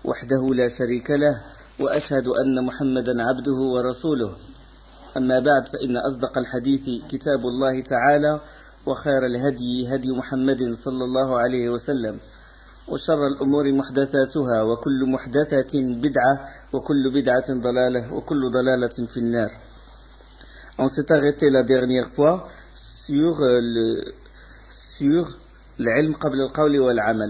وحده لا شريك له وأشهد أن محمدا عبده ورسوله أما بعد فإن أصدق الحديث كتاب الله تعالى وخير الهدي هدي محمد صلى الله عليه وسلم وشر الأمور محدثاتها وكل محدثة بدعة وكل بدعة ضلالة وكل ضلالة في النار. On s'est arrêté la dernière fois sur l'ilm qabla al-qawl wal amal,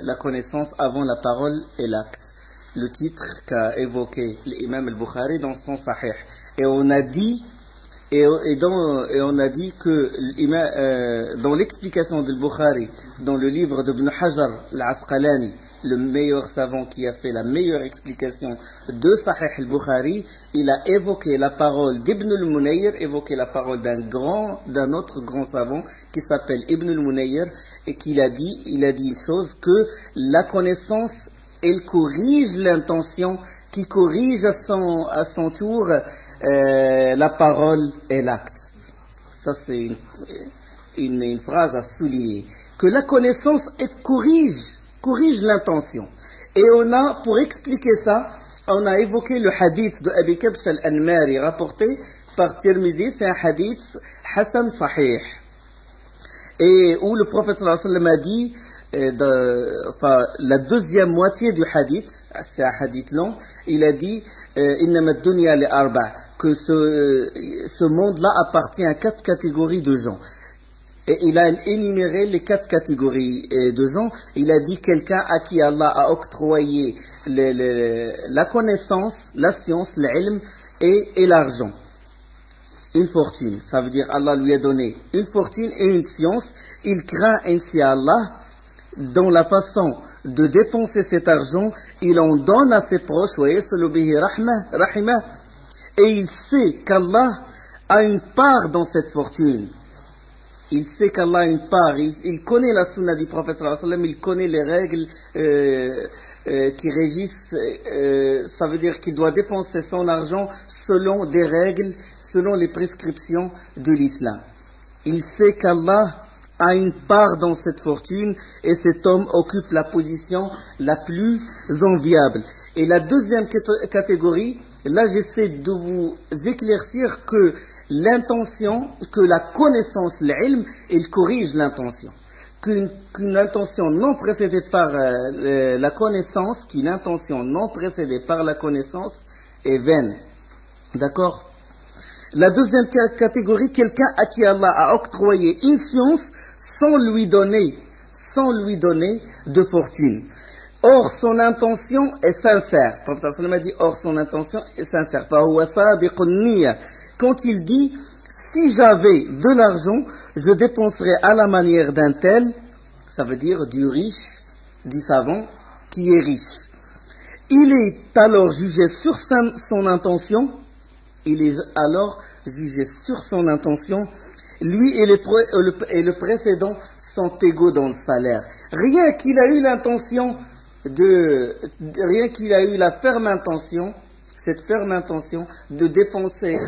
la connaissance avant la parole et l'acte. Le titre qu'a évoqué l'imam al-Bukhari dans son Sahih. Et on a dit que dans l'explication de Bukhari, dans le livre d'Ibn Hajar al-Asqalani, le meilleur savant qui a fait la meilleure explication de Sahih al-Bukhari, il a évoqué la parole d'Ibn al-Munayr, évoqué la parole d'un autre grand savant qui s'appelle Ibn al-Munayr, et il a dit une chose, que la connaissance, elle corrige l'intention, qui corrige à son tour la parole et l'acte. Ça, c'est une phrase à souligner. Que la connaissance corrige l'intention. Et pour expliquer ça, on a évoqué le hadith de Abi Kabsh al-Anmari rapporté par Tirmidhi. C'est un hadith Hassan Sahih. Et où le prophète sallallahu alayhi wa sallam a dit, la deuxième moitié du hadith, c'est un hadith long, il a dit innama ad-dunya li arba', que ce monde-là appartient à 4 catégories de gens. Et il a énuméré les 4 catégories de gens. Il a dit quelqu'un à qui Allah a octroyé la connaissance, la science, l'ilm et l'argent. Une fortune, ça veut dire Allah lui a donné une fortune et une science. Il craint ainsi Allah dans la façon de dépenser cet argent. Il en donne à ses proches. Et il sait qu'Allah a une part dans cette fortune. Il sait qu'Allah a une part. Il connaît la sunna du prophète sallallahu alayhi wa sallam. Il connaît les règles qui régissent. Ça veut dire qu'il doit dépenser son argent selon des règles, selon les prescriptions de l'islam. Il sait qu'Allah a une part dans cette fortune et cet homme occupe la position la plus enviable. Et la deuxième catégorie, là j'essaie de vous éclaircir que l'intention, que la connaissance, l'ilm, il corrige l'intention. Qu'une intention non précédée par la connaissance, qu'une intention non précédée par la connaissance est vaine. D'accord ? La deuxième catégorie, quelqu'un à qui Allah a octroyé une science sans lui donner de fortune. Or, son intention est sincère. Le prophète sallallahu alayhi wa sallam a dit, or son intention est sincère. Quand il dit, si j'avais de l'argent, je dépenserais à la manière d'un tel, ça veut dire du riche, du savant qui est riche. Il est alors jugé sur son intention. Il est alors jugé sur son intention. Lui et le précédent sont égaux dans le salaire. Rien qu'il a eu la ferme intention, cette ferme intention de dépenser,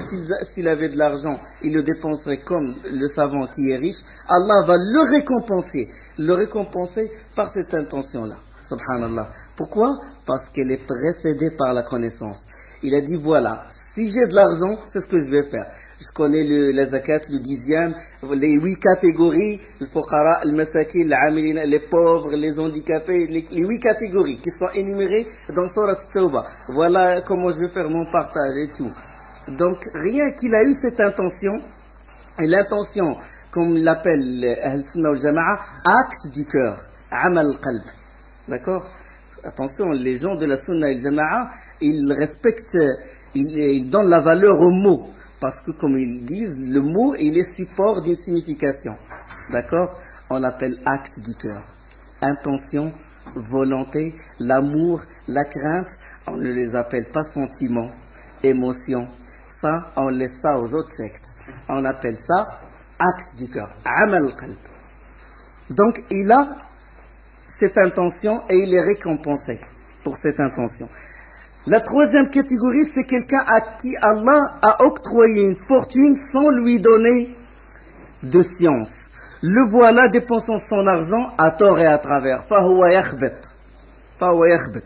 s'il avait de l'argent, il le dépenserait comme le savant qui est riche. Allah va le récompenser par cette intention-là. Subhanallah. Pourquoi ? Parce qu'elle est précédée par la connaissance. Il a dit, voilà, si j'ai de l'argent, c'est ce que je vais faire. Je connais la zakat, le 10e, les 8 catégories, le fuqara, le masakin, les pauvres, les handicapés, les 8 catégories qui sont énumérées dans Surat Tawbah. Voilà comment je vais faire mon partage et tout. Donc, rien qu'il a eu cette intention, et l'intention, comme l'appelle Ahl-Sunnah wal-Jama'a, acte du cœur, amal al-qalb. D'accord ? Attention, les gens de la Sunna et le Jama'a, ils respectent, ils donnent la valeur au mot. Parce que, comme ils disent, le mot, il est support d'une signification. D'accord ? On l'appelle acte du cœur. Intention, volonté, l'amour, la crainte, on ne les appelle pas sentiments, émotions. Ça, on laisse ça aux autres sectes. On appelle ça acte du cœur. Amal al-qalb. Donc, il a cette intention et il est récompensé pour cette intention. La troisième catégorie, c'est quelqu'un à qui Allah a octroyé une fortune sans lui donner de science. Le voilà dépensant son argent à tort et à travers. فَهُوَ يَخْبِطْ. فهو يخبط.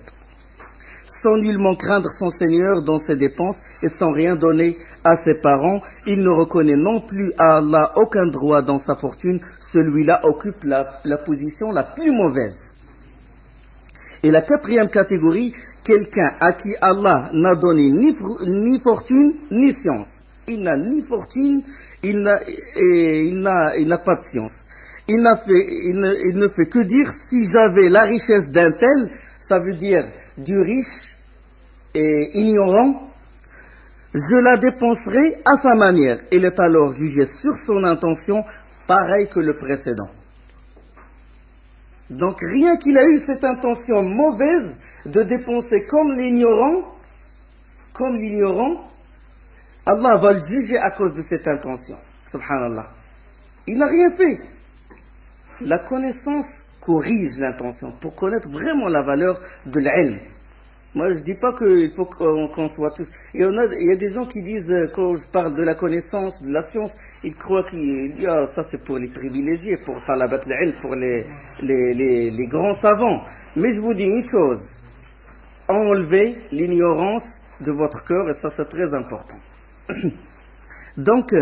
Sans nullement craindre son Seigneur dans ses dépenses et sans rien donner à ses parents, il ne reconnaît non plus à Allah aucun droit dans sa fortune, celui-là occupe la position la plus mauvaise. Et la quatrième catégorie, quelqu'un à qui Allah n'a donné ni fortune ni science. Il n'a ni fortune, il n'a pas de science. Il ne fait que dire, si j'avais la richesse d'un tel, ça veut dire du riche et ignorant, je la dépenserai à sa manière. Il est alors jugé sur son intention, pareil que le précédent. Donc rien qu'il a eu cette intention mauvaise de dépenser comme l'ignorant, Allah va le juger à cause de cette intention. Subhanallah. Il n'a rien fait. La connaissance corrige l'intention pour connaître vraiment la valeur de l'ilm. Moi, je ne dis pas qu'il faut qu'on soit tous... Il y a des gens qui disent, quand je parle de la connaissance, de la science, ils croient qu'ils disent, ah, ça c'est pour les privilégiés, pour talabat l'ilm, pour les grands savants. Mais je vous dis une chose, enlevez l'ignorance de votre cœur, et ça c'est très important. Donc,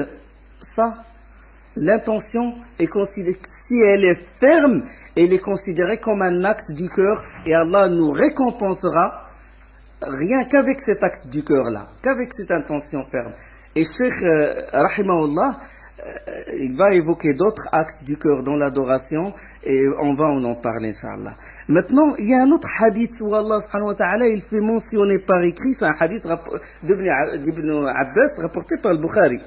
ça, l'intention est considérée, si elle est ferme, elle est considérée comme un acte du cœur, et Allah nous récompensera rien qu'avec cet acte du cœur-là, qu'avec cette intention ferme. Et Cheikh Rahimahullah, il va évoquer d'autres actes du cœur dans l'adoration, et on va en parler, Inch'Allah. Maintenant, il y a un autre hadith où Allah subhanahu wa ta'ala, il fait mentionner par écrit, c'est un hadith d'Ibn Abbas, rapporté par le Bukhari,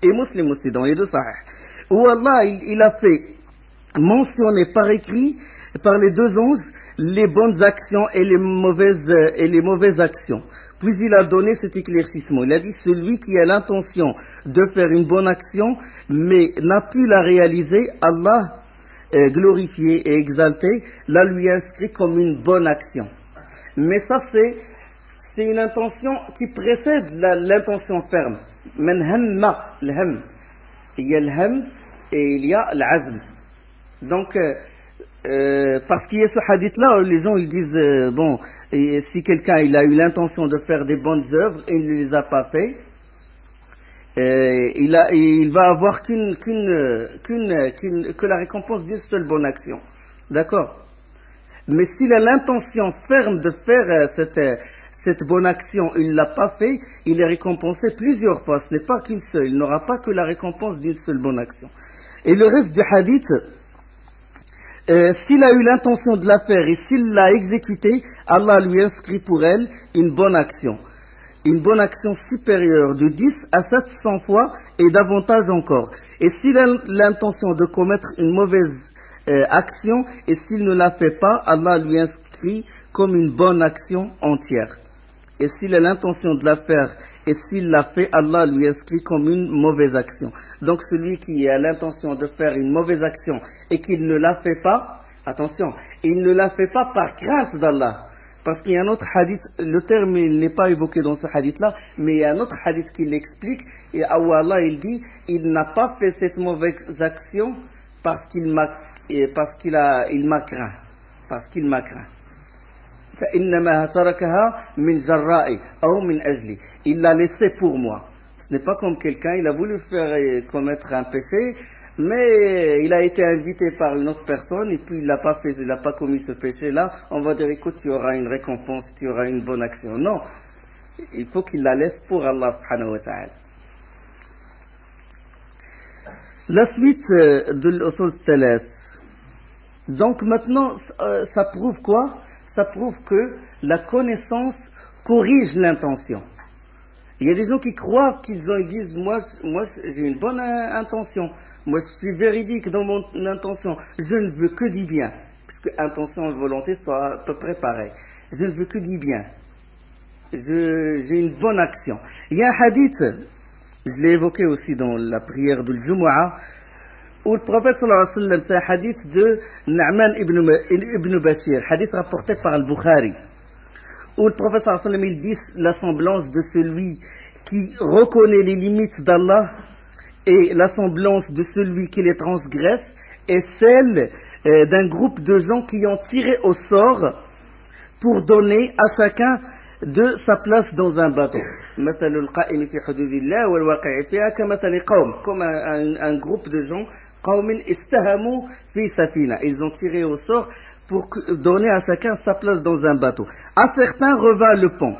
et Muslim aussi, dans les deux sahih, où Allah, il a fait mentionner par écrit, par les deux anges, les bonnes actions et les mauvaises actions. Puis il a donné cet éclaircissement. Il a dit, celui qui a l'intention de faire une bonne action, mais n'a pu la réaliser, Allah, glorifié et exalté, la lui inscrit comme une bonne action. Mais ça, c'est une intention qui précède l'intention ferme. Man hamma, l'ham. Il y a l'ham et il y a l'azm. Donc, parce qu'il y a ce hadith-là où les gens ils disent, bon, si quelqu'un il a eu l'intention de faire des bonnes œuvres et il ne les a pas fait, il va avoir que la récompense d'une seule bonne action. D'accord? Mais s'il a l'intention ferme de faire cette bonne action, il ne l'a pas fait, il est récompensé plusieurs fois. Ce n'est pas qu'une seule, il n'aura pas que la récompense d'une seule bonne action. Et le reste du hadith, s'il a eu l'intention de la faire et s'il l'a exécutée, Allah lui inscrit pour elle une bonne action. Une bonne action supérieure de 10 à 700 fois et davantage encore. Et s'il a l'intention de commettre une mauvaise action et s'il ne la fait pas, Allah lui inscrit comme une bonne action entière. Et s'il a l'intention de la faire et s'il l'a fait, Allah lui inscrit comme une mauvaise action. Donc celui qui a l'intention de faire une mauvaise action et qu'il ne la fait pas, attention, il ne la fait pas par crainte d'Allah. Parce qu'il y a un autre hadith, le terme il n'est pas évoqué dans ce hadith-là, mais il y a un autre hadith qui l'explique, et où Allah il dit, il n'a pas fait cette mauvaise action parce qu'il m'a craint. Parce qu'il m'a craint. Il l'a laissé pour moi. Ce n'est pas comme quelqu'un, il a voulu faire commettre un péché, mais il a été invité par une autre personne et puis il n'a pas commis ce péché-là. On va dire, écoute, tu auras une récompense, tu auras une bonne action. Non, il faut qu'il la laisse pour Allah subhanahu wa ta'ala. La suite de l'usul thalas. Donc maintenant, ça prouve quoi? Ça prouve que la connaissance corrige l'intention. Il y a des gens qui croient ils disent, moi j'ai une bonne intention. Moi, je suis véridique dans mon intention. Je ne veux que du bien. Puisque intention et volonté sont à peu près pareilles. Je ne veux que du bien. J'ai une bonne action. Il y a un hadith, je l'ai évoqué aussi dans la prière de Jumu'ah, où le prophète sallallahu alayhi wa sallam, c'est un hadith de Na'man ibn Bashir, hadith rapporté par le Bukhari, où le prophète sallallahu alayhi wa sallam, il dit la semblance de celui qui reconnaît les limites d'Allah et la semblance de celui qui les transgresse est celle d'un groupe de gens qui ont tiré au sort pour donner à chacun de sa place dans un bateau. مثل القائم في حدود الله والواقع فيها كمثل قوم, comme un groupe de gens, قوم استهموا في سفينة. Ils ont tiré au sort pour donner à chacun sa place dans un bateau. À certains revint le pont,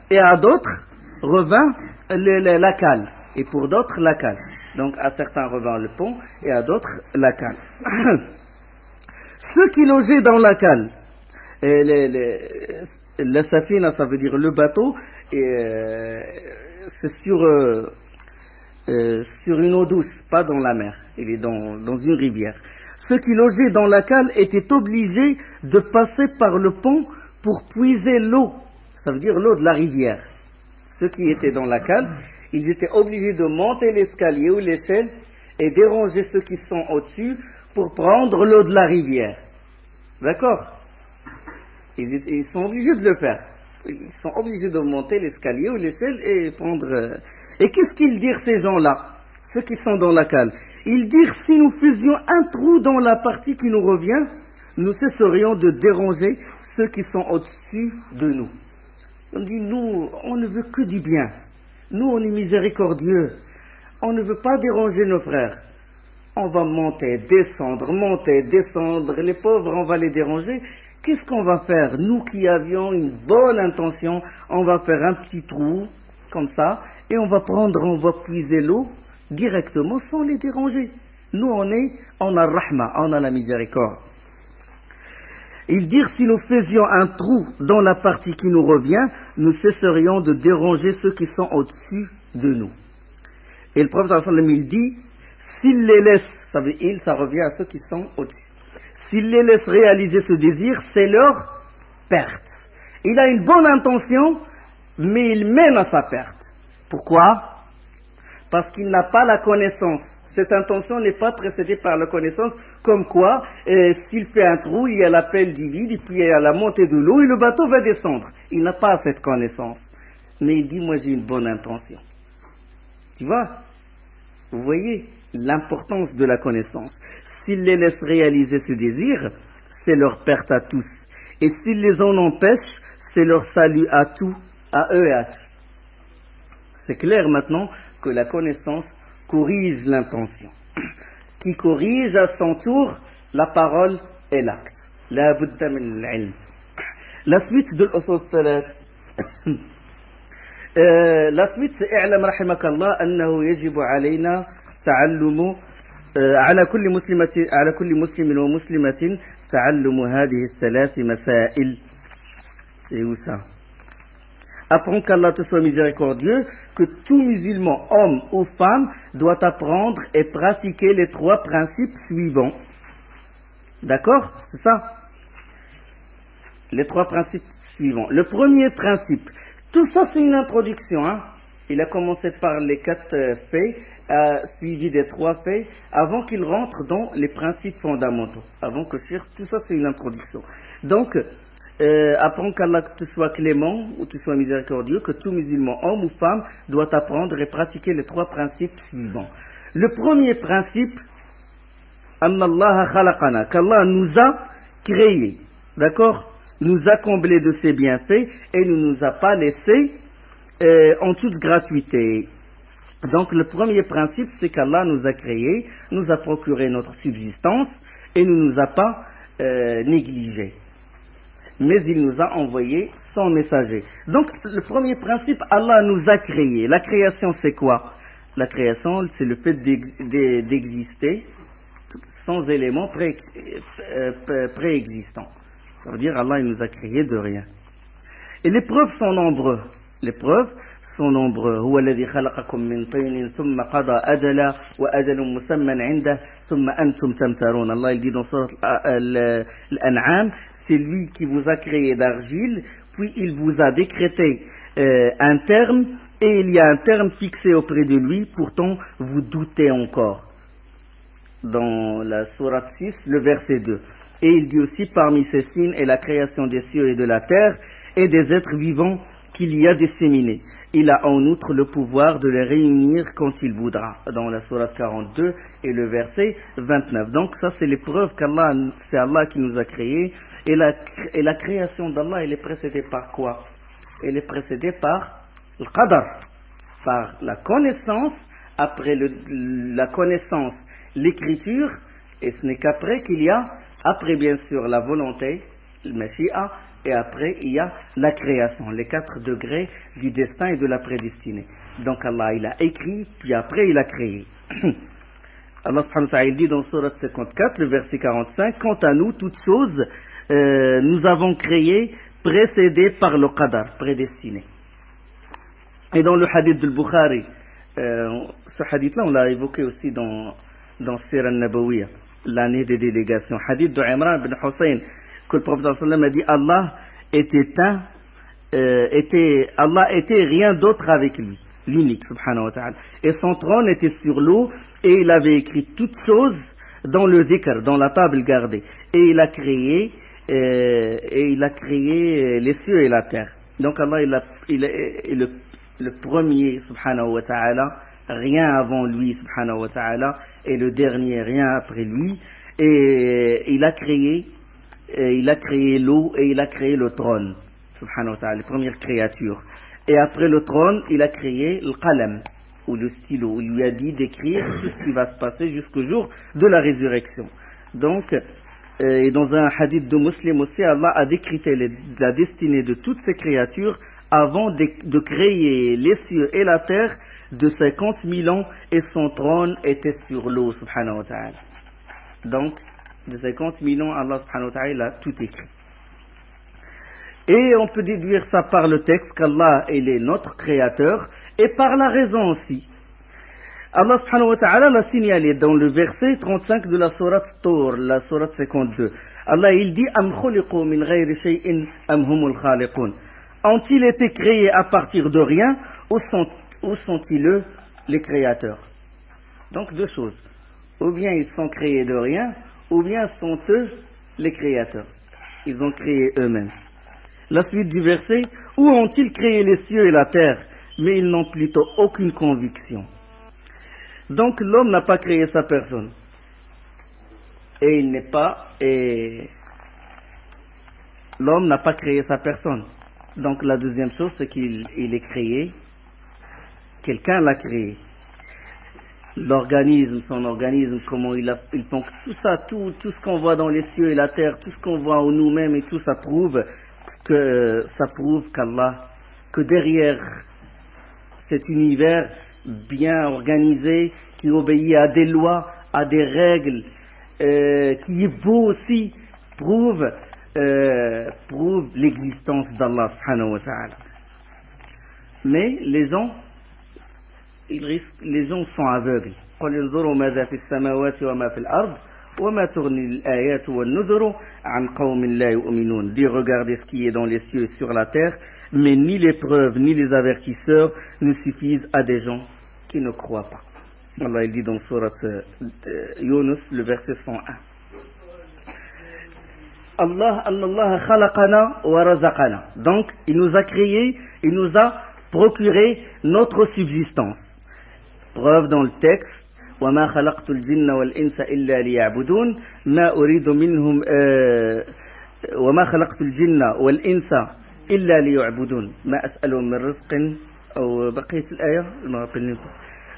et à d'autres revint la cale, et pour d'autres la cale. Donc à certains revint le pont, et à d'autres la cale. Ceux qui logeaient dans la cale, la safina, ça veut dire le bateau, et c'est sur une eau douce, pas dans la mer, il est dans une rivière. Ceux qui logeaient dans la cale étaient obligés de passer par le pont pour puiser l'eau, ça veut dire l'eau de la rivière. Ceux qui étaient dans la cale, ils étaient obligés de monter l'escalier ou l'échelle et déranger ceux qui sont au-dessus pour prendre l'eau de la rivière. D'accord? Ils sont obligés de le faire. Ils sont obligés de monter l'escalier ou l'échelle et prendre... Et qu'est-ce qu'ils dirent ces gens-là, ceux qui sont dans la cale? Ils dirent, si nous faisions un trou dans la partie qui nous revient, nous cesserions de déranger ceux qui sont au-dessus de nous. On dit, nous, on ne veut que du bien. Nous, on est miséricordieux. On ne veut pas déranger nos frères. On va monter, descendre. Les pauvres, on va les déranger. Qu'est-ce qu'on va faire? Nous qui avions une bonne intention, on va faire un petit trou, comme ça, et on va puiser l'eau directement sans les déranger. Nous, on a rahma, on a la miséricorde. Ils dirent, si nous faisions un trou dans la partie qui nous revient, nous cesserions de déranger ceux qui sont au-dessus de nous. Et le prophète sallallahu alayhi wa sallam, il dit, s'il les laisse, ça veut dire, ça revient à ceux qui sont au-dessus. S'il les laisse réaliser ce désir, c'est leur perte. Il a une bonne intention, mais il mène à sa perte. Pourquoi? Parce qu'il n'a pas la connaissance. Cette intention n'est pas précédée par la connaissance, comme quoi, s'il fait un trou, il y a l'appel du vide, et puis il y a la montée de l'eau, et le bateau va descendre. Il n'a pas cette connaissance. Mais il dit, moi j'ai une bonne intention. Tu vois? Vous voyez l'importance de la connaissance. S'il les laisse réaliser ce désir, c'est leur perte à tous. Et s'il les en empêche, c'est leur salut à eux et à tous. C'est clair maintenant que la connaissance corrige l'intention. Qui corrige à son tour la parole et l'acte. La budda min al-ilm. La suite de l'usul salat. La suite c'est i'lam rahimakallah annahu yajibu alayna تعلم على كل مسلم ومسلمة تعلم هذه الثلاث مسائل. C'est où ça? Apprends qu'Allah te soit miséricordieux, que tout musulman, homme ou femme, doit apprendre et pratiquer les trois principes suivants. D'accord? C'est ça? Les trois principes suivants. Le premier principe, tout ça c'est une introduction, hein? Il a commencé par les 4 faits, suivi des 3 faits, avant qu'il rentre dans les principes fondamentaux. Avant que cherche, tout ça c'est une introduction. Donc, apprends qu'Allah te soit clément ou te soit miséricordieux, que tout musulman, homme ou femme, doit apprendre et pratiquer les 3 principes suivants. Le premier principe, Annallaha khalaqana, qu'Allah nous a créés, d'accord? Nous a comblés de ses bienfaits et ne nous a pas laissés en toute gratuité. Donc le premier principe, c'est qu'Allah nous a créés, nous a procuré notre subsistance et ne nous a pas négligés. Mais il nous a envoyé son messager. Donc le premier principe, Allah nous a créés. La création, c'est quoi? La création, c'est le fait d'exister sans éléments préexistants. Ça veut dire Allah il nous a créés de rien. Et les preuves sont nombreuses. Les preuves sont nombreuses. هو الذي خلقكم من طين ثم قضى أجلا وأجل مسمى عنده ثم أنتم تمترون. Allah il dit dans sourate Al-An'am, c'est lui qui vous a créé d'argile, puis il vous a décrété un terme, et il y a un terme fixé auprès de lui, pourtant vous doutez encore. Dans la sourate 6, le verset 2. Et il dit aussi, parmi ces signes est la création des cieux et de la terre, et des êtres vivants qu'il y a disséminés. il a en outre le pouvoir de les réunir quand il voudra, dans la sourate 42 et le verset 29. Donc ça c'est les preuves qu'Allah, c'est Allah qui nous a créés, et la création d'Allah, elle est précédée par quoi? Elle est précédée par le qadar, par la connaissance, après la connaissance, l'écriture, et ce n'est qu'après qu'il y a, après bien sûr la volonté, le mashi'a, et après il y a la création, les 4 degrés du destin et de la prédestinée. Donc Allah il a écrit, puis après il a créé. Allah subhanahu wa ta'ala il dit dans sourate 54, le verset 45, quant à nous, toutes choses, nous avons créé, précédées par le qadar, prédestiné. Et dans le hadith de Bukhari, ce hadith-là on l'a évoqué aussi dans Sira al-Nabawiyya, l'année des délégations, hadith de Imran ibn Hussein, que le prophète sallallahu alayhi wa sallam a dit Allah était rien d'autre avec lui, l'unique subhanahu wa ta'ala, et son trône était sur l'eau, et il avait écrit toutes choses dans le dhikr, dans la table gardée, et il a créé les cieux et la terre. Donc Allah il est le premier subhanahu wa ta'ala, rien avant lui subhanahu wa ta'ala, et le dernier rien après lui, et il a créé l'eau et il a créé le trône, subhanahu wa ta'ala, les premières créatures. Et après le trône, il a créé le qalam, ou le stylo. Il lui a dit d'écrire tout ce qui va se passer jusqu'au jour de la résurrection. Donc, et dans un hadith de Muslim aussi, Allah a décrété la destinée de toutes ces créatures avant de créer les cieux et la terre de 50 000 ans, et son trône était sur l'eau, subhanahu wa ta'ala. Donc, de 50 000 ans, Allah subhanahu wa ta'ala a tout écrit. Et on peut déduire ça par le texte qu'Allah il est notre créateur, et par la raison aussi. Allah subhanahu wa ta'ala l'a signalé dans le verset 35 de la sourate Tur, la sourate 52. Allah il dit Am khuliqu min ghayri shay'in am humul khaliqun. Ont-ils été créés à partir de rien, ou sont-ils eux les créateurs? Donc deux choses. Ou bien ils sont créés de rien, ou bien sont eux les créateurs. Ils ont créé eux-mêmes. La suite du verset, où ont-ils créé les cieux et la terre, mais ils n'ont plutôt aucune conviction. Donc l'homme n'a pas créé sa personne. Et l'homme n'a pas créé sa personne. Donc la deuxième chose, c'est qu'il est créé, quelqu'un l'a créé. L'organisme, son organisme, comment il fonctionne, tout ça, tout ce qu'on voit dans les cieux et la terre, tout ce qu'on voit en nous-mêmes et tout, ça prouve qu'Allah, que derrière cet univers bien organisé, qui obéit à des lois, à des règles, qui est beau aussi, prouve l'existence d'Allah subhanahu wa ta'ala. Mais les gens sont aveugles. قل انظروا ماذا في السماوات وما في الأرض وما تغني الآيات والنذر عن قوم لا يؤمنون. Dis regardez ce qui est dans les cieux et sur la terre, mais ni les preuves ni les avertisseurs ne suffisent à des gens qui ne croient pas. Allah il dit dans sourate Yunus, le verset 101. Allah khalaqana wa razaqana. Donc il nous a créé, il nous a procuré notre subsistance. Preuve dans le texte, وَمَا خَلَقْتُ الْجِنَّ وَالْإِنسَ إِلَّا لِيَعْبُدُونَ مَا أُرِيدُ مِنْهُمْ وَمَا خَلَقْتُ الْجِنَّ وَالْإِنسَ إِلَّا لِيَعْبُدُونَ مَا أَسْأَلُهُم مِّن رِّزْقٍ أو بقية الآية je me rappelle même pas.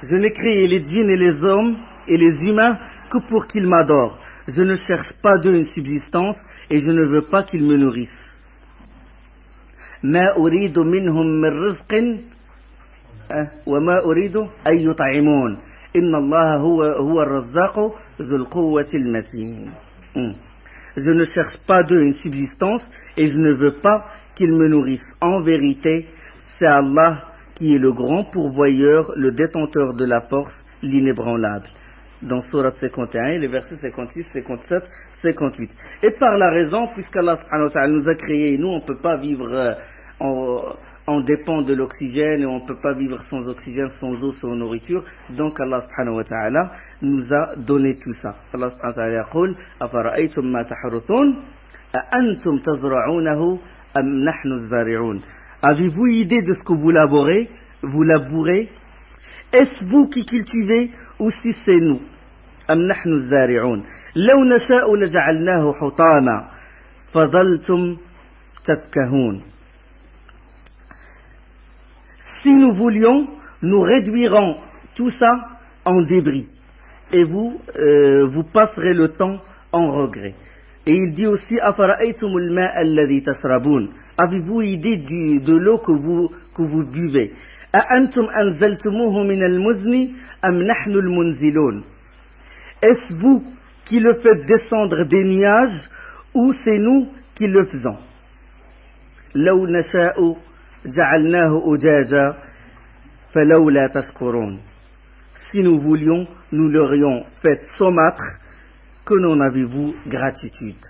Je n'ai créé les djinns et les hommes et les humains que pour qu'ils m'adorent. Je ne cherche pas d'eux une subsistance et je ne veux pas qu'ils me nourrissent. مَا أُرِيدُ مِنْهُم مِّن رِّزْقٍ وما أريد أن يطعمون إن الله هو الرزاق ذو القوة المتين. Je ne cherche pas d'eux une subsistance et je ne veux pas qu'ils me nourrissent. En vérité, c'est Allah qui est le grand pourvoyeur, le détenteur de la force, l'inébranlable. Dans Sourate 51, les versets 56, 57, 58. Et par la raison, puisqu'Allah subhanahu wa ta'ala nous a créés, nous on ne peut pas vivre on dépend de l'oxygène et on ne peut pas vivre sans oxygène, sans eau, sans nourriture. Donc Allah subhanahu wa ta'ala nous a donné tout ça. Allah subhanahu wa ta'ala يقول أفرأيتم ما تحرثون أأنتم تزرعونه أم نحن الزارعون. Avez-vous idée de ce que vous labourez? vous labourez? Est-ce vous qui cultivez ou si c'est nous? أم نحن الزارعون لو نشاء لجعلناه حطاما فظلتم تفكهون. Si nous voulions, nous réduirons tout ça en débris et vous passerez le temps en regret. Et il dit aussi أفرأيتم الماء الذي تشربون. Avez-vous idée de l'eau que vous buvez? أأنتم أنزلتموه من المزن أم نحن المنزلون. Est-ce vous qui le faites descendre des nuages ou c'est nous qui le faisons? لو نشاء جعلناه أجاجا فلولا تشكرون. Si nous voulions, nous l'aurions fait saumâtre, que n'en avez-vous gratitude?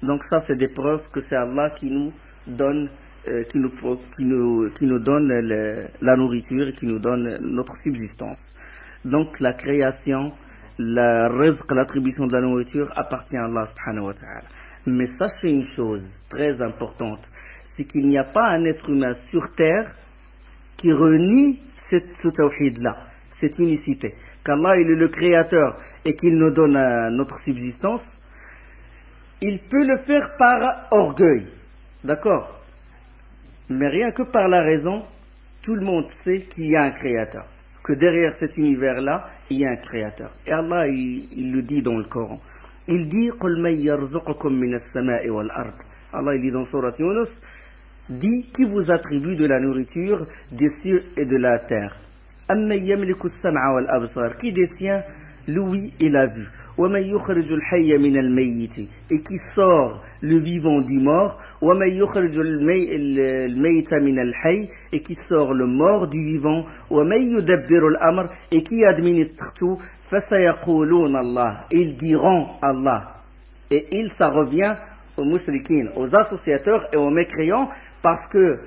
Donc ça, c'est des preuves que c'est Allah qui nous donne, qui nous donne la nourriture, qui nous donne notre subsistance. Donc la création, la rizq, l'attribution de la nourriture appartient à Allah subhanahu wa ta'ala. Mais sachez une chose très importante, c'est qu'il n'y a pas un être humain sur terre qui renie ce tawhid-là, cette unicité. Qu'Allah il est le créateur et qu'il nous donne notre subsistance, il peut le faire par orgueil, d'accord? Mais rien que par la raison, tout le monde sait qu'il y a un créateur. Que derrière cet univers-là, il y a un créateur. Et Allah, il le dit dans le Coran. Il dit قُلْ مَنْ يَرْزُقُكُم مِّنَ السَّمَاءِ وَالْأَرْضِ. Allah, il dit dans Surat Yunus, dit qui vous attribue de la nourriture des cieux et de la terre. أَمَّنْ يَمْلِكُ السَّمْعَ وَالْأَبْصَارِ. Qui détient l'ouïe et la vue. وَمَنْ يُخْرِجُ الْحَيَّ مِنَ الْمَيِّتِ. Et qui sort le vivant du mort. وَمَنْ يُخْرِجُ الْمَيِّتَ مِنَ الْحَيِّ. Et qui sort le mort du vivant. وَمَنْ يُدَبِّرُ الْأَمْرِ. Et qui administre tout. فَسَيَقُولُونَ اللَّهِ. Ils diront Allah. Et ça revient aux mushrikines, aux associateurs et aux mécréants, parce que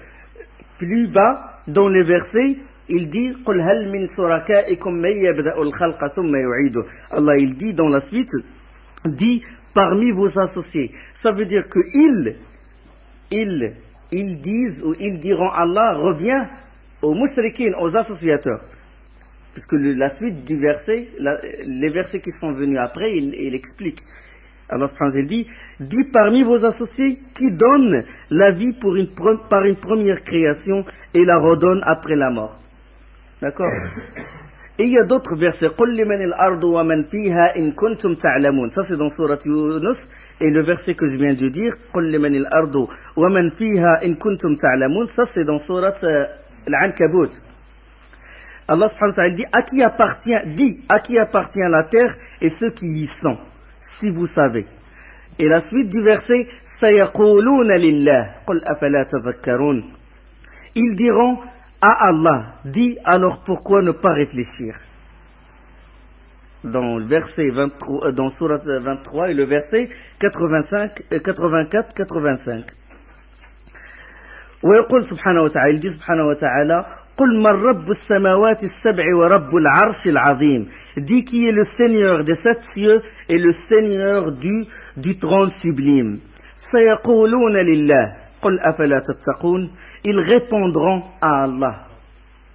plus bas dans les versets, il dit قُلْ هَلْ مِنْ شُرَكَائِكُمْ مَنْ يَبْدَأُ الْخَلْقَ ثُمَّ يُعِيدُهُ. Allah il dit dans la suite, dit parmi vos associés. Ça veut dire que ils disent ou ils diront Allah revient aux mushrikines, aux associateurs. Puisque la suite du verset, les versets qui sont venus après, il explique. Allah subhanahu wa ta'ala dit parmi vos associés qui donnent la vie par une première création et la redonnent après la mort. D'accord? Et il y a d'autres versets. قُلْ لِمَنِ الْأَرْضُ وَمَنْ فِيهَا إِن كُنْتُمْ تَعْلَمُونَ. Ça c'est dans Surat Yunus. Et le verset que je viens de dire, قُلْ لِمَنِ الْأَرْضُ وَمَنْ فِيهَا إِن كُنْتُمْ تَعْلَمُونَ. Ça c'est dans Surat Al-Ankabut. Allah subhanahu wa ta'ala dit à qui appartient la terre et ceux qui y sont, si vous savez. Et la suite du verset, سَيَقُولُونَ لِلَّهِ قُلْ أَفَلَا تَذَكَّرُونَ. Ils diront à Allah, dit alors pourquoi ne pas réfléchir? Dans le verset 23, dans Surat 23 et le verset 84-85. ويقول سبحانه وتعالى, il dit سبحانه وتعالى قل من رب السماوات السبع ورب العرش العظيم. Dit qui est le Seigneur des 7 cieux et le Seigneur du trône sublime. سيقولون لله قل أفلا تتقون. Ils répondront à Allah.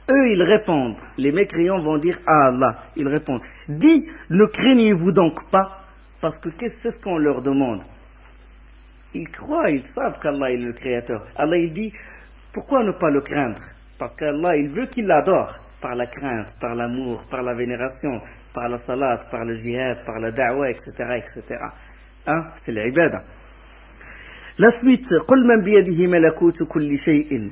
Eux ils répondent. Les mécréants vont dire à Allah. Ils répondent. Dis, ne craignez-vous donc pas? Parce que c'est ce qu'on leur demande. Ils croient, ils savent qu'Allah est le créateur. Allah il dit, pourquoi ne pas le craindre? Parce qu'Allah il veut qu'il l'adore. Par la crainte, par l'amour, par la vénération, par la salat, par le jihad, par la da'wah, etc. etc. Hein? C'est l'ibada. La suite, قل من بيده ملكوت كل شيء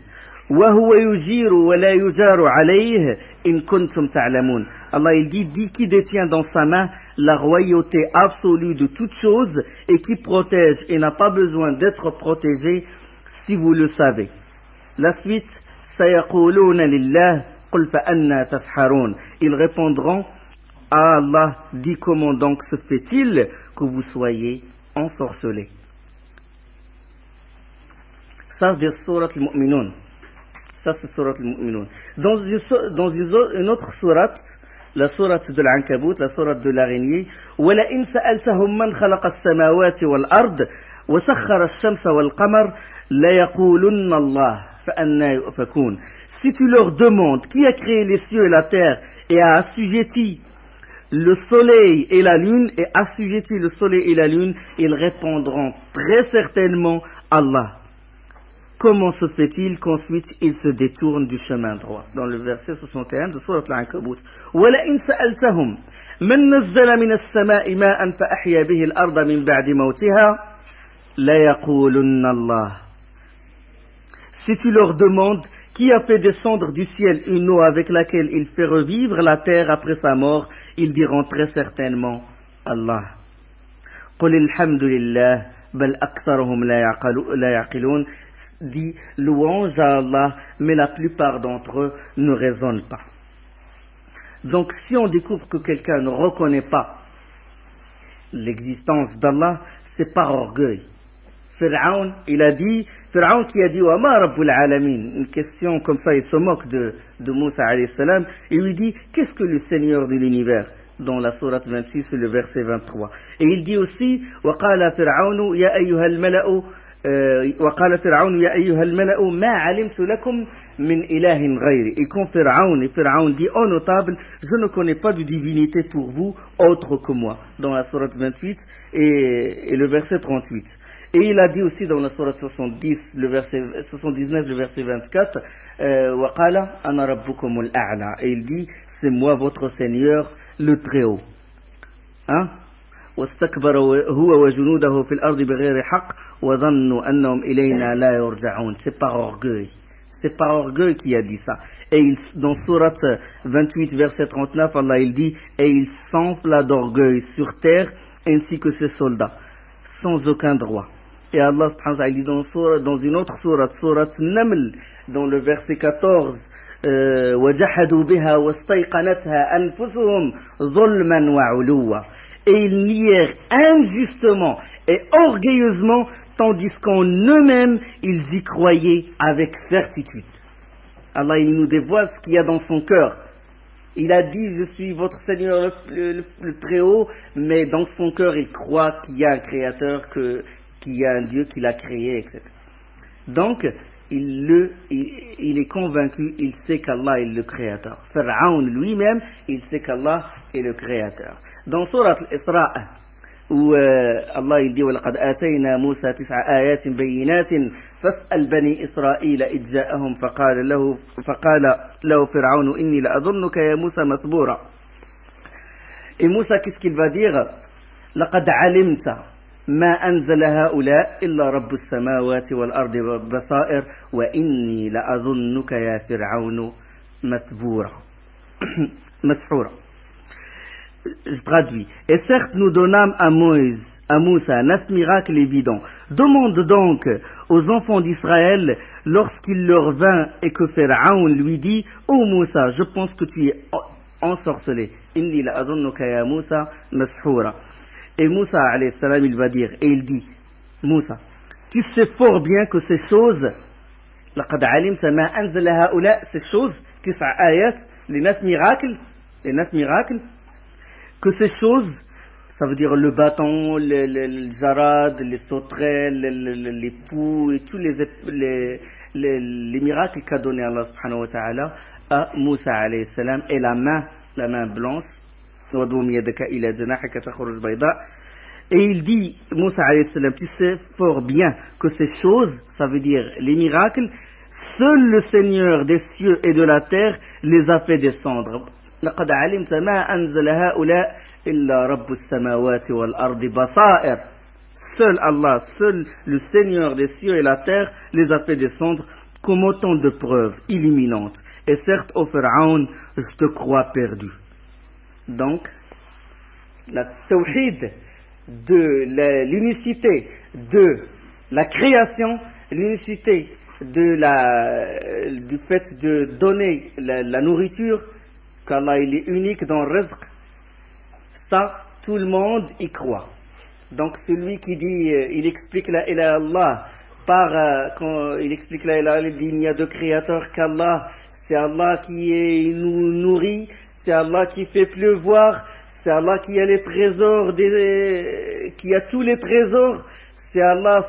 وهو يجير ولا يجار عليه إن كنتم تعلمون. Allah il dit qui détient dans sa main la royauté absolue de toutes choses et qui protège et n'a pas besoin d'être protégé si vous le savez. La suite, سيقولون لله قل فأنا تسحرون. Ils répondront à Allah, dit comment donc se fait-il que vous soyez ensorcelés? Ça c'est Surat al-Mu'minun. Ça c'est Surat al-Mu'minun. Dans une autre sourate, la sourate de l'Ankabut, la sourate de l'araignée, وَلَئِنْ سَأَلْتَهُمْ مَنْ خَلَقَ السَّمَاوَاتِ وَالْأَرْضِ وَسَخَّرَ الشَّمْسَ وَالْقَمَرَ لَيَقُولُنَّ اللَّهُ فأنى يؤفكون. Si tu leur demandes qui a créé les cieux et la terre et a assujetti le soleil et la lune, ils répondront très certainement Allah. Comment se fait-il qu'ensuite ils se détournent du chemin droit? Dans le verset 61 de Sourate Al-Ankabut. وَلَئِنْ سَأَلْتَهُمْ مَنْ نَزَّلَ مِنَ السَّمَاءِ مَاءً فَأَحْيَا بِهِ الْأَرْضَ مِنْ بَعْدِ مَوْتِهَا لَيَقُولُنَّ اللَّهُ. Si tu leur demandes qui a fait descendre du ciel une eau avec laquelle il fait revivre la terre après sa mort, ils diront très certainement Allah. قُلِ الْحَمْدُ لِلَّهِ بَلْ أَكْثَرُهُمْ لَا يَعْقِلُونَ. Dit louange à Allah, mais la plupart d'entre eux ne raisonnent pas. Donc si on découvre que quelqu'un ne reconnaît pas l'existence d'Allah, c'est par orgueil. Pharaon, Pharaon qui a dit wa ma rabbul alamin, une question comme ça, il se moque de Moussa alayhi salam, il lui dit qu'est-ce que le Seigneur de l'univers, dans la sourate 26, le verset 23. Et il dit aussi wa qala Pharaon ya ayyuha al-mala'u وقال فرعون يا أيها الملأ ما علمت لكم من إله غيري. Et quand Pharaon dit oh notable, je ne connais pas de divinité pour vous autre que moi, dans la sourate 28 et le verset 38. Et il a dit aussi dans la sourate 79, le verset 24, وقال أنا ربكم الأعلى. Et il dit c'est moi votre Seigneur le Très-Haut. Hein? واستكبر هو وجنوده في الأرض بغير حق وظنوا أنهم إلينا لا يرجعون. C'est par orgueil qu'il a dit ça. Et dans sourate 28 verset 39, Allah il dit et il s'enfla d'orgueil sur terre ainsi que ses soldats sans aucun droit. Et Allah subhanahu wa ta'ala dit dans une autre sourate Naml, dans le verset 14, وجحدوا بها واستيقنتها أنفسهم ظلما وعلوا. Et ils nièrent injustement et orgueilleusement, tandis qu'en eux-mêmes, ils y croyaient avec certitude. Allah, il nous dévoile ce qu'il y a dans son cœur. Il a dit, je suis votre Seigneur le Très-Haut, mais dans son cœur, il croit qu'il y a un Créateur, qu'il y a un Dieu qui l'a créé, etc. Donc, il est convaincu, il sait qu'Allah est le Créateur. Pharaon lui-même, il sait qu'Allah est le Créateur. Dans Surat Al-Isra, où Allah il dit وَلَقَدْ آتَيْنَا مُوسَى 9 آيَاتٍ بَيِّنَاتٍ فَاسْأَلْ بَنِي إِسْرَائِيلَ إِذْ جَاءَهُمْ فقال له فرعون إِنِّي لَأَظُنُّكَ يَا مُوسى مَثْبُورًا. Et Moussa, qu'est-ce qu'il va dire? لَقَدْ عَلِمْتَ ما أنزل هؤلاء إلا رب السماوات والأرض بصائر وإني لأظنك يا فرعون مسحورا. Je traduis. Et certes, nous donnâmes à Moussa 9 miracles évidents. Demande donc aux enfants d'Israël, lorsqu'il leur vint et que Pharaon lui dit, ô Moussa, je pense que tu es ensorcelé. Inni la azunnuka ya Moussa mashoura. Et Moussa, alayhi salam, il va dire, et il dit, Moussa, tu sais fort bien que ces choses, لقد علمت ما أنزل هؤلاء, ces choses, 9 ayat, les 9 miracles, que ces choses, ça veut dire le bâton, le jarad, les sauterelles, les poux, et tous les miracles qu'a donné Allah subhanahu wa ta'ala à Moussa alayhi salam, et la main blanche, et il dit, Moussa alayhi salam, tu sais fort bien que ces choses, ça veut dire les miracles, seul le Seigneur des cieux et de la terre les a fait descendre. لقد علمت ما أنزل هؤلاء إلا رب السماوات والأرض بصائر. Seul Allah, seul le Seigneur des cieux et la terre les a fait descendre comme autant de preuves illuminantes. Et certes, ô Pharaon, je te crois perdu. Donc, la tawhid de l'unicité de la création, l'unicité du fait de donner la nourriture, qu'Allah il est unique dans le rizq, ça tout le monde y croit. Donc celui qui dit, il explique la ilaha Allah, quand il explique la ilaha Allah, il dit il n'y a de créateur qu'Allah, c'est Allah qui nous nourrit, c'est Allah qui fait pleuvoir, c'est Allah qui a les trésors, qui a tous les trésors, c'est Allah,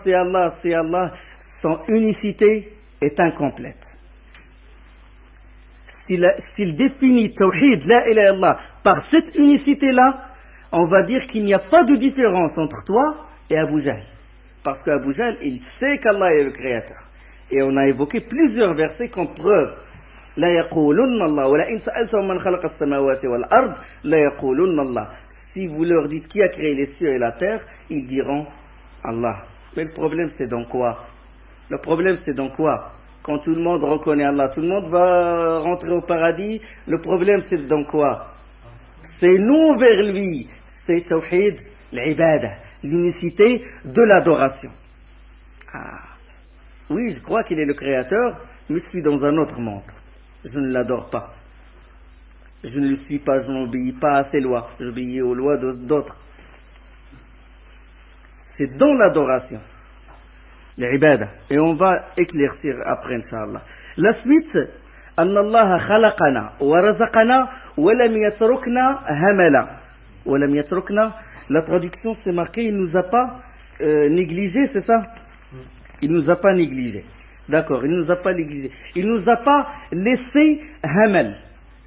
sans unicité, est incomplète. S'il définit Tawhid, la ilaha illallah, par cette unicité-là, on va dire qu'il n'y a pas de différence entre toi et Abu Jahl. Parce qu'Abu Jahl, il sait qu'Allah est le créateur. Et on a évoqué plusieurs versets comme preuve. La yaqulunna Allah, wa la in sa'altahum man khalaqa as-samawati wal ard, la yaqulunna Allah. Si vous leur dites qui a créé les cieux et la terre, ils diront Allah. Mais le problème c'est dans quoi? Le problème c'est dans quoi? Quand tout le monde reconnaît Allah, tout le monde va rentrer au paradis. Le problème c'est dans quoi? C'est nous vers lui. C'est Tawhid, l'ibada, l'unicité de l'adoration. Ah. Oui, je crois qu'il est le créateur, mais je suis dans un autre monde. Je ne l'adore pas. Je ne le suis pas, je n'obéis pas à ses lois. J'obéis aux lois d'autres. C'est dans l'adoration. L'ibada. Et on va éclaircir après, Inch'Allah. La suite, أن الله خلقنا ورزقنا ولم يتركنا هملا. ولم يتركنا. La traduction, c'est marqué, il ne nous a pas négligé, c'est ça? Il ne nous a pas négligé. D'accord, il ne nous a pas négligé. Il ne nous a pas laissé hamal.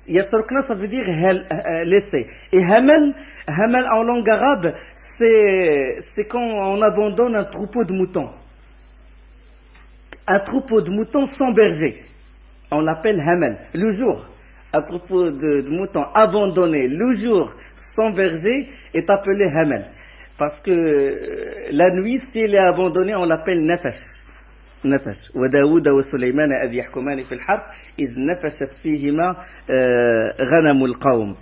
Yatrukna, ça veut dire laisser. Et hamal en langue arabe, c'est quand on abandonne un troupeau de moutons. Un troupeau de moutons sans berger. On l'appelle hamal. Le jour, un troupeau de moutons abandonné le jour sans berger est appelé hamal. Parce que la nuit, si elle est abandonnée, on l'appelle nafash. نفش وداود وسليمان إذ يحكمان في الحرث إذ نفشت فيهما غنم القوم.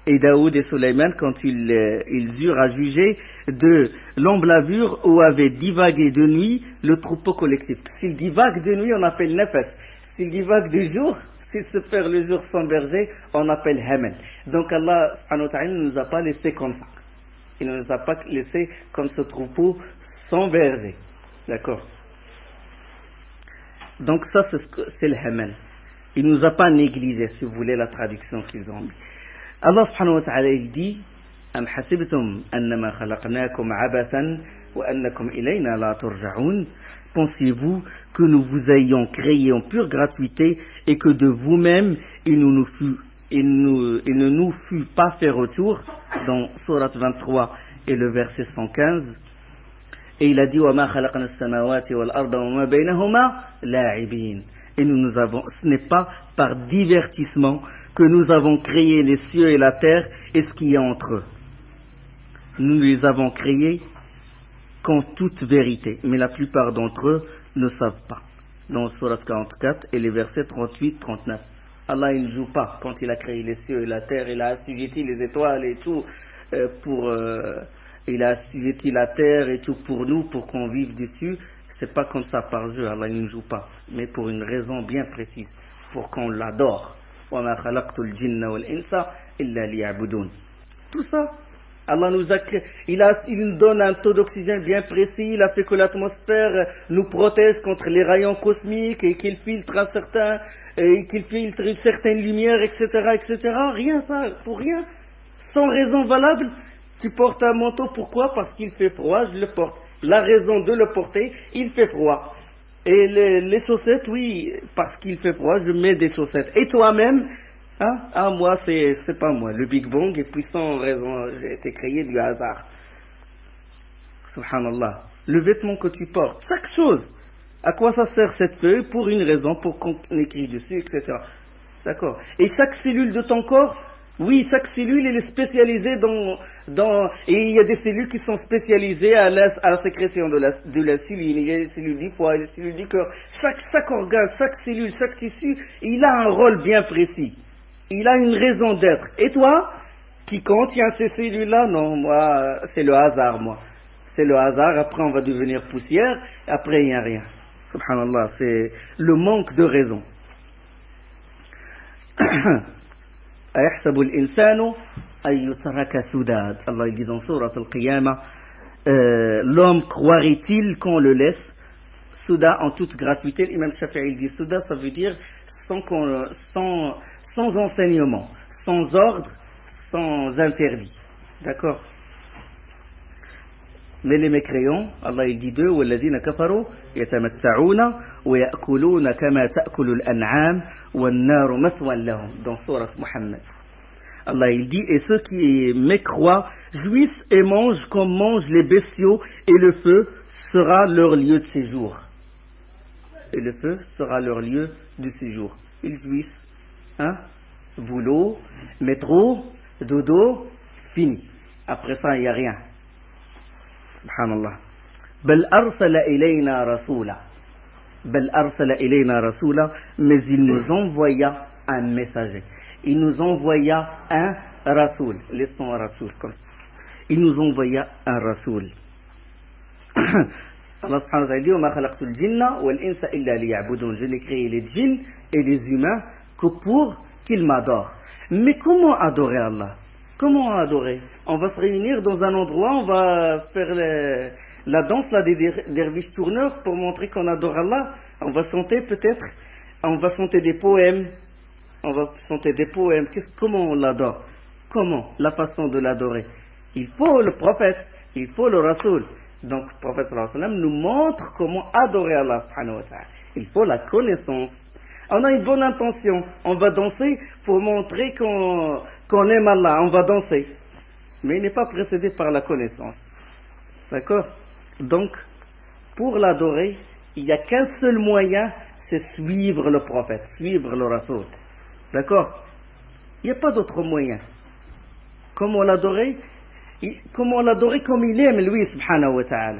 Et Daoud et Sulayman, quand ils eurent à juger de l'emblavure où avait divagué de nuit le troupeau collectif. S'il divague de nuit, on appelle nafesh. S'il divague de jour, s'il se perd le jour sans berger, on appelle hamel. Donc Allah subhanahu wa ta'ala ne nous a pas laissé comme ça. Il ne nous a pas laissé comme ce troupeau sans berger. D'accord? Donc ça, c'est le hamel. Il ne nous a pas négligé, si vous voulez, la traduction qu'ils ont mis. Allah subhanahu wa ta'ala, il dit أَمْ حَسِبْتُمْ أَنَّمَا خَلَقْنَاكُمْ عَبَثًا وَأَنَّكُمْ إِلَيْنَا لَا تُرْجَعُونَ. Pensez-vous que nous vous ayons créé en pure gratuité et que de vous-même, il ne nous fut pas fait retour, dans Sourate 23 et le verset 115. Et il a dit وَمَا خَلَقْنَا السَّمَاوَاتِ وَالْأَرْضَ وَمَا بَيْنَهُمَا لَاعِبِينَ. Et ce n'est pas par divertissement que nous avons créé les cieux et la terre et ce qui est entre eux. Nous les avons créés qu'en toute vérité, mais la plupart d'entre eux ne savent pas. Dans Sourate 44 et les versets 38-39. Allah, il ne joue pas quand il a créé les cieux et la terre, il a assujetti les étoiles et tout il a assujetti la terre et tout pour nous, pour qu'on vive dessus. C'est pas comme ça par jeu, Allah il ne joue pas, mais pour une raison bien précise, pour qu'on l'adore. وَمَا خَلَقْتُ الْجِنَّ وَالْإِنسَ إِلَّا لِيَعْبُدُونَ. Tout ça, Allah nous a créé, il nous donne un taux d'oxygène bien précis, il a fait que l'atmosphère nous protège contre les rayons cosmiques et qu'il filtre une certaine lumière, etc., etc. Rien ça, pour rien, sans raison valable. Tu portes un manteau, pourquoi? Parce qu'il fait froid, je le porte. La raison de le porter, il fait froid. Et les chaussettes, oui, parce qu'il fait froid, je mets des chaussettes. Et toi-même, hein? Ah, moi, c'est pas moi. Le Big Bang est puissant en raison, j'ai été créé du hasard. Subhanallah. Le vêtement que tu portes, chaque chose. À quoi ça sert cette feuille? Pour une raison, pour qu'on écrit dessus, etc. D'accord. Et chaque cellule de ton corps, oui, chaque cellule elle est spécialisée et il y a des cellules qui sont spécialisées à la sécrétion de l'insuline, il y a des cellules du foie, il y a des cellules du cœur. Chaque organe, chaque cellule, chaque tissu, il a un rôle bien précis. Il a une raison d'être. Et toi, qui contient ces cellules-là? Non, moi, c'est le hasard, moi. C'est le hasard, après on va devenir poussière, après il n'y a rien. Subhanallah, c'est le manque de raison. أَيَحْسَبُ الْإِنسَانُ أَن يُتْرَكَ سُدًى. Allah il dit dans Sourate Al-Qiyamah, l'homme croirait-il qu'on le laisse Souda en toute gratuité? L'imam Shafi'i il dit Souda, ça veut dire sans enseignement, sans ordre, sans interdit. D'accord? Mais les mécréants, Allah il dit d'eux, وَالَّذِينَ كَفَرُوا يتمتعون ويأكلون كما تأكل الأنعام والنار مثوى لهم dans sourate Muhammad. Allah il dit, et ceux qui mécroient jouissent et mangent comme mangent les bestiaux, et le feu sera leur lieu de séjour. Et le feu sera leur lieu de séjour. Ils jouissent, hein, boulot, métro, dodo, fini. Après ça, il n'y a rien. Subhanallah. بل أرسل إلينا رسولا. بل أرسل إلينا رسولا. Mais il nous envoya un messager. Il nous envoya un rasoul. Laissons un rasoul comme ça. Il nous envoya un rasoul. Allah subhanahu wa ta'ala dit: وَمَا خَلَقْتُ الْجِنَّ وَالْإِنسَ إِلَّا لِيَعْبُدُونَ. Je n'ai créé les djinns et les humains que pour qu'ils m'adorent. Mais comment adorer Allah? Comment adorer? On va se réunir dans un endroit, on va faire la danse là, des derviches tourneurs pour montrer qu'on adore Allah. On va chanter peut-être, on va chanter des poèmes. On va chanter des poèmes. Comment on l'adore? Comment? La façon de l'adorer. Il faut le prophète, il faut le rasoul. Donc le prophète sallallahu alayhi wa sallam nous montre comment adorer Allah subhanahu wa ta'ala. Il faut la connaissance. On a une bonne intention. On va danser pour montrer qu'on aime Allah. On va danser. Mais il n'est pas précédé par la connaissance. D'accord? Donc, pour l'adorer, il n'y a qu'un seul moyen, c'est suivre le prophète, suivre le rasoul. D'accord? Il n'y a pas d'autre moyen. Comment l'adorer? Comment l'adorer comme il aime, lui, subhanahu wa ta'ala.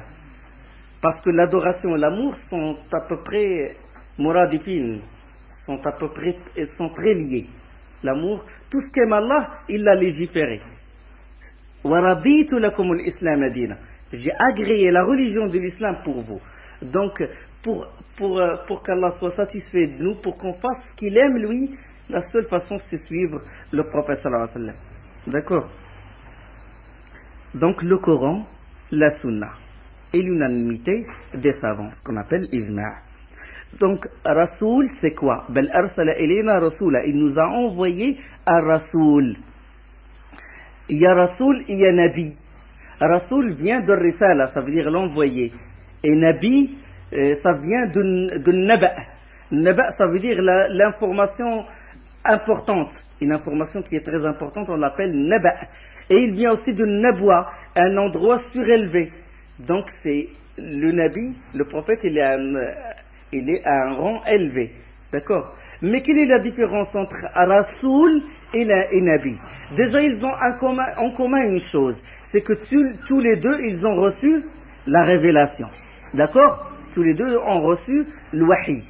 Parce que l'adoration et l'amour sont à peu près muradifines, sont à peu près, sont très liés. L'amour, tout ce qu'aime Allah, il l'a légiféré. وَرَضِيتُ لَكُمُ الْإِسْلَامَ دِينًا. J'ai agréé la religion de l'islam pour vous. Donc, pour qu'Allah soit satisfait de nous, pour qu'on fasse ce qu'il aime, lui, la seule façon, c'est suivre le prophète sallallahu alayhi wa sallam. D'accord? Donc, le Coran, la Sunna et l'unanimité des savants, ce qu'on appelle Ijma'. Donc, Rasoul, c'est quoi? Bel arsala ilayna rasula. Il nous a envoyé un Rasoul. Il y a Rasoul, il y a Nabi. Rasoul vient de Risala, ça veut dire l'envoyé. Et Nabi, ça vient de Naba. Naba, ça veut dire l'information importante. Une information qui est très importante, on l'appelle Naba. Et il vient aussi de Nabwa, un endroit surélevé. Donc c'est le Nabi, le prophète, il est à un rang élevé. D'accord? Mais quelle est la différence entre Rasoul et Nabi? Déjà, ils ont en commun une chose, c'est que tous les deux, ils ont reçu la révélation. D'accord? Tous les deux ont reçu le wahi.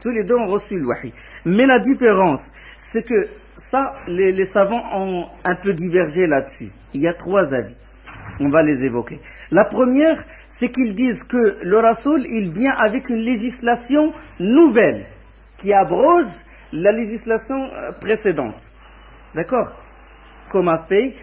Tous les deux ont reçu le wahi. Mais la différence, c'est que ça, les savants ont un peu divergé là-dessus. Il y a 3 avis. On va les évoquer. La première, c'est qu'ils disent que le Rasoul, il vient avec une législation nouvelle qui abroge la législation précédente. D'accord? Comme a fait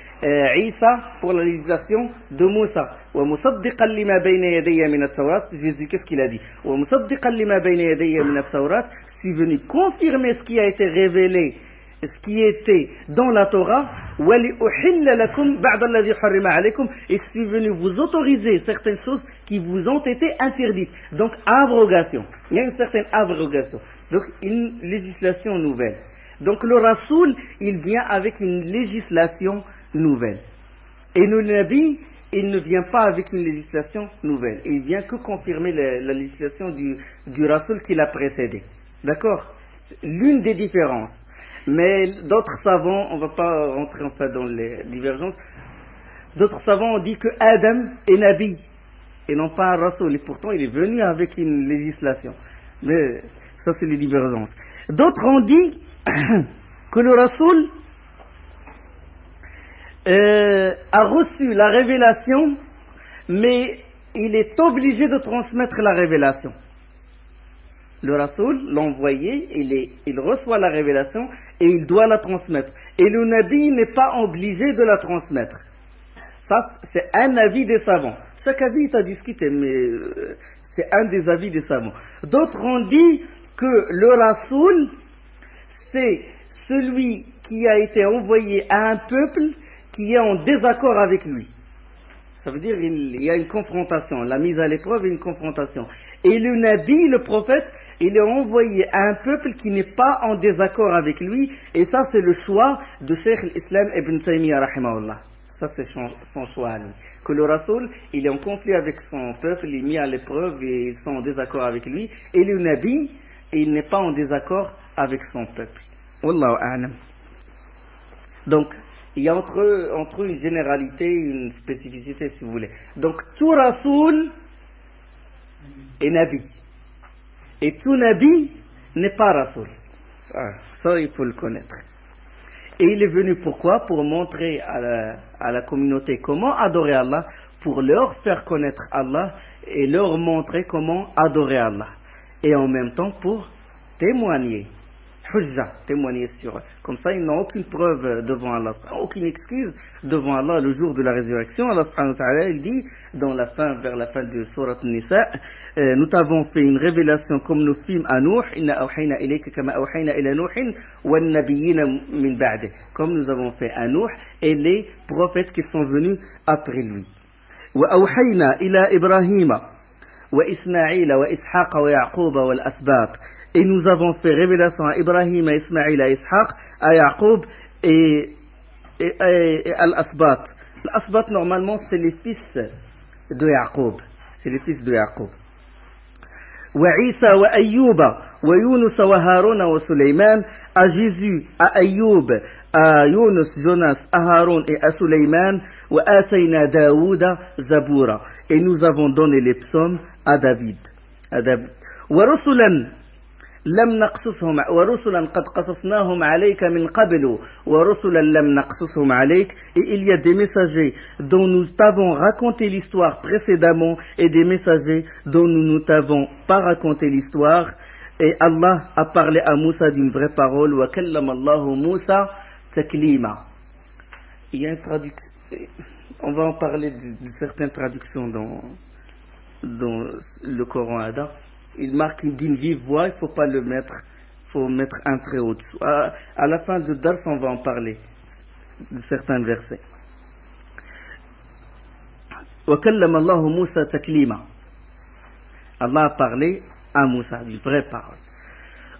Isa pour la législation de Moussa. وَمُصَدِّقًا لِمَا بَيْنَ يَدَيَّ مِنَ التَّوْرَاتِ. Jésus, qu'est-ce qu'il a dit? وَمُصَدِّقًا لِمَا بَيْنَ يَدَيَّ مِنَ التَّوْرَاتِ. Je suis venu confirmer ce qui a été révélé, ce qui était dans la Torah. وَلِأُحِلَّ لَكُمْ بَعْدَ الَّذِي حَرِّمَ عَلَيْكُمْ. Et je suis venu vous autoriser certaines choses qui vous ont été interdites. Donc, abrogation. Il y a une certaine abrogation. Donc, une législation nouvelle. Donc, le Rasoul, il vient avec une législation nouvelle. Et le Nabi, il ne vient pas avec une législation nouvelle. Il vient que confirmer la législation du Rasoul qui l'a précédé. D'accord? C'est l'une des différences. Mais d'autres savants, on ne va pas rentrer en fait dans les divergences, d'autres savants ont dit que Adam est Nabi et non pas un Rasoul. Et pourtant, il est venu avec une législation. Mais ça, c'est les divergences. D'autres ont dit que le Rasoul a reçu la révélation, mais il est obligé de transmettre la révélation. Le Rasoul, l'envoyé, il reçoit la révélation et il doit la transmettre. Et le Nabi n'est pas obligé de la transmettre. Ça, c'est un avis des savants. Chaque avis est à discuter, mais c'est un des avis des savants. D'autres ont dit que le Rasoul, c'est celui qui a été envoyé à un peuple qui est en désaccord avec lui. Ça veut dire il y a une confrontation, la mise à l'épreuve et une confrontation. Et le Nabi, le prophète, il est envoyé à un peuple qui n'est pas en désaccord avec lui. Et ça, c'est le choix de Cheikh l'Islam Ibn Taymiyyah, rahimahullah. Ça, c'est son choix à lui. Que le Rasoul, il est en conflit avec son peuple, il est mis à l'épreuve et ils sont en désaccord avec lui. Et le Nabi, il n'est pas en désaccord avec son peuple. Wallahu a'lam. Donc, il y a entre eux une généralité, une spécificité, si vous voulez. Donc, tout Rasoul est Nabi. Et tout Nabi n'est pas Rasoul. Ah, ça, il faut le connaître. Et il est venu pourquoi? Pour montrer à la communauté comment adorer Allah, pour leur faire connaître Allah et leur montrer comment adorer Allah. Et en même temps pour témoigner. Hujja, témoigner sur eux. Comme ça, ils n'ont aucune preuve devant Allah, aucune excuse devant Allah le jour de la résurrection. Allah subhanahu wa ta'ala, il dit, vers la fin de Surat Nisa, nous t'avons fait une révélation comme nous fîmes à Nuh, inna awhayna ilayka kama awhayna ila Nuhin, wan nabiyyina min ba'dih. Comme nous avons fait à Nuh et les prophètes qui sont venus après lui. Wa awhayna ila Ibrahima, wa Ismaïla, wa Ishaqa, wa Yaquba, wa al-Asbat. Et nous avons fait révélation à Ibrahim, à Ismaïl, à Ishaq, à Yaqub et à Al-Asbat. Al-Asbat, normalement, c'est les fils de Yaqub. C'est les fils de Yaqub. Wa Isa, wa Ayyuba, wa Yunus, wa Harun, wa Sulayman, à Jésus, à Ayyub, à Yunus, Jonas, à Harun et à Sulayman, wa Atayna Daouda, Zabura. Et nous avons donné les psaumes à David. Wa Rusulan, لم نقصصهم ورسلا قد قصصناهم عليك من قبل ورسلا لم نقصصهم عليك. Et il y a des messagers dont nous t'avons raconté l'histoire précédemment et des messagers dont nous ne t'avons pas raconté l'histoire. Et Allah a parlé à Moussa d'une vraie parole. وَكَلَّمَ اللَّهُ مُوسَى تَكْلِيمًا. Il y a une traduction, on va en parler de certaines traductions dans le Coran Ada. Il marque d'une vive voix, il ne faut pas le mettre, il faut mettre un trait au-dessous. À la fin de Dars, on va en parler de certains versets. وَكَلَّمَ اللَّهُ مُوسَى تَكْلِيمًا. Allah a parlé à Moussa, d'une vraie parole.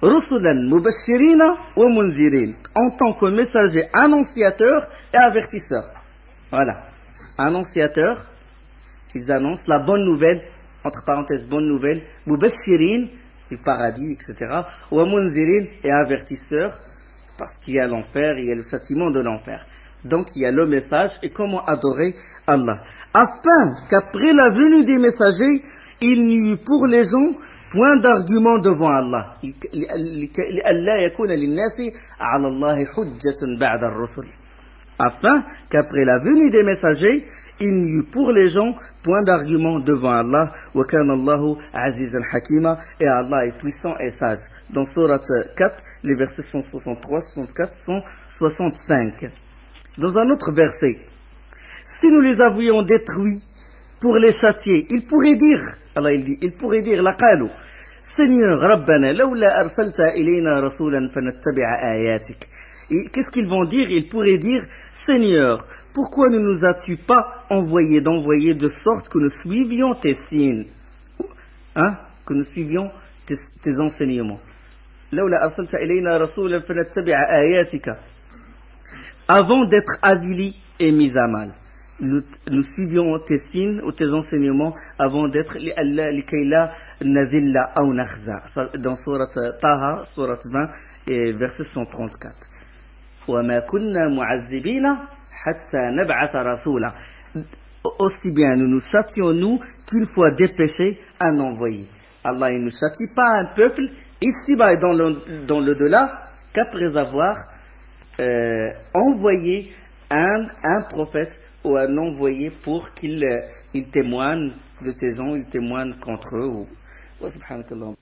رُسُلًا مُبَشِّرِينَ وَمُنذِرِينَ. En tant que messager, annonciateur et avertisseur. Voilà. Annonciateur, ils annoncent la bonne nouvelle, entre parenthèses, bonne nouvelle, Mubashirin, du paradis, etc. Wa munzirin, et avertisseur, parce qu'il y a l'enfer, il y a le châtiment de l'enfer. Donc il y a le message et comment adorer Allah. Afin qu'après la venue des messagers, il n'y eut pour les gens point d'argument devant Allah. Afin qu'après la venue des messagers, il n'y eut pour les gens point d'argument devant Allah. Wa kana Allahu azizan hakima. Et Allah est puissant et sage. Dans Surat 4, les versets 163, 164, 165. Dans un autre verset, si nous les avions détruits pour les châtier, il pourrait dire, Allah il dit, il pourrait dire, laqalu, Seigneur Rabbana, lawla arsalta ilayna rasulan fanattabi'a ayatik. Et qu'est-ce qu'ils vont dire? Ils pourraient dire, Seigneur, pourquoi ne nous as-tu pas envoyé de sorte que nous suivions tes signes, hein? Que nous suivions tes enseignements. Lawla arsalta ilayna rasulan fanattabi'a ayatika. Avant d'être avilis et mis à mal. Nous suivions tes signes ou tes enseignements avant d'être likayla nazilla ou nakhza. Dans Surat Taha, Surat 20, et verset 134. وَمَا كُنَّا مُعَذِّبِينَ حَتَّى نَبْعَثَ رَسُولًا. Aussi bien nous châtions nous qu'une fois dépêché un envoyé. Allah il ne châtie pas un peuple ici-bas et dans le-delà qu'après avoir envoyé un prophète ou un envoyé pour qu'il témoigne de tes gens, il témoigne contre eux. Wa subhanakallah.